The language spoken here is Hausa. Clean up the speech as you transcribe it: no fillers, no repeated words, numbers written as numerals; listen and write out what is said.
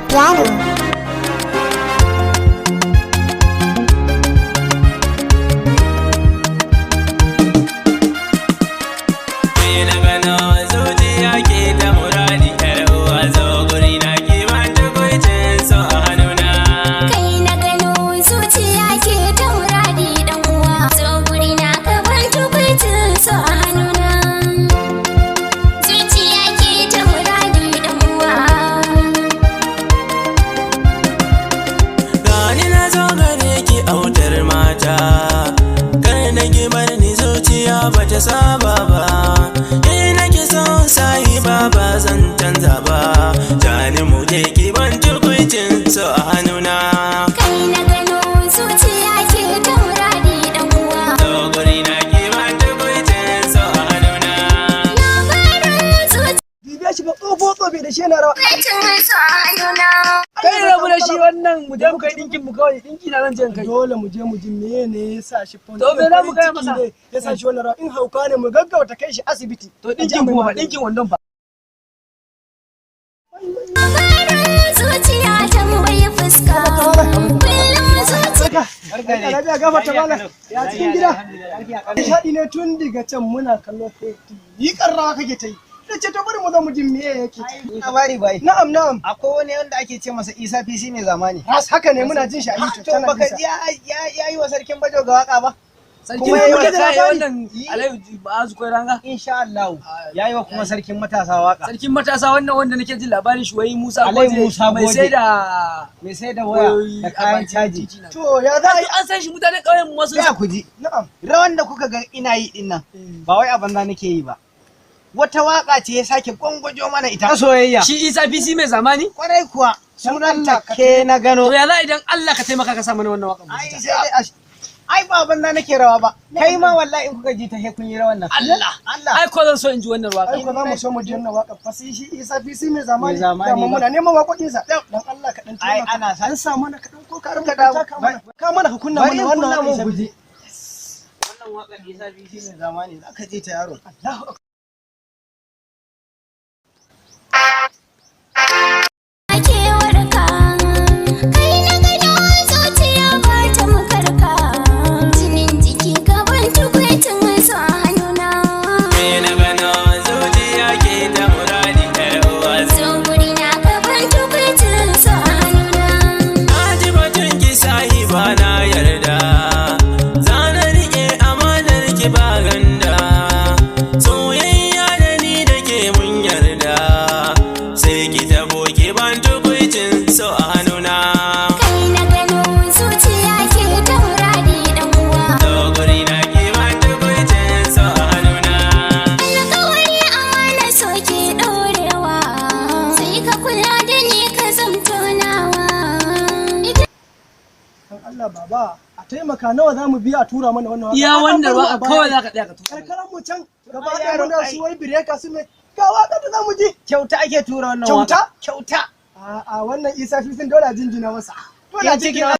piano. Bata saba ba, ni nake son sai ba zan canza ba. Jani mu je ki ban tukuicin so a hannuna. Kai na gano zuciya ke taurari dan uwa. So guri na ki ban tukuicin so a hannuna. Labarin zuciya. Bibiya shi ba tsofo da shi yana rawa. Tukuicin so a hannuna. Kai rabu da shi wannan mu je mu kai dinkin mu kawai dinki na zan je kai. Dole mu je mu ji mene yasa shi fon. To me za mu kai masa? Yasa shi wannan rawa in hauka ne mu gaggauta kai shi asibiti. To dinkin kuma ba dinkin wannan ba. Labarin zuciya tambayi fuska. Kullum zuciya. Lafiya gafarta malam. Ya cikin gida. Shaɗi ne tun daga can muna kallon feti. Yi karrawa kake ta yi. Ce to bari mu zo mu ji meye yake. Labari bai. Na'am. Akwai wani wanda ake ce masa Isa PC mai zamani. Haka ne muna jin shi a YouTube. To baka ji ya yi wa sarkin Bajo ga waka ba? Sarkin Bajo da wannan Alayu Ba'azu koi ranga. Insha Allah. Ya yi wa kuma sarkin matasa waka. Sarkin matasa wannan wanda nake jin labarin shi wai Musa Goje mai sai da waya da kayan caji. To ya za an san shi mutanen ƙauyen mu wasu. Ya ku ji. Na'am. Rawan da kuka ga ina yi din nan ba wai a banza nake yi ba. Wata waka ce ya sake gwangwajo mana ita ta soyayya. Shi Isa PC mai zamani? Kwarai kuwa. Sunanta ke na gano. To ya za idan Allah ka taimaka ka sa mana wannan waka. Ai ba banza nake rawa ba. Kai ma wallahi in kuka ji ta he kun yi rawan nan. Allah. Ai ko zan so in ji wannan waka. Ai ko za mu so mu ji wannan waka. Fasi shi Isa PC mai zamani. Da muna neman wakokin sa. Dan Allah ka dan taimaka. Ai ana san sa mana ka dan ko ka rubuta ka mana. Ka mana ka kunna mana wannan waka. Wannan waka Isa PC mai zamani zaka je ta yaro. Allahu baba a taimaka nawa za mu biya a tura mana wannan waka. Iya wanda ba kawai za ka tsaya ka tura. Karkaran mu can gaba ɗaya mun da su wai bireka su me ga waka da za mu ji. Kyauta ake tura wannan waka. Kyauta. A wannan Isa Fisin dole a jinjina masa. Dole a jinjina.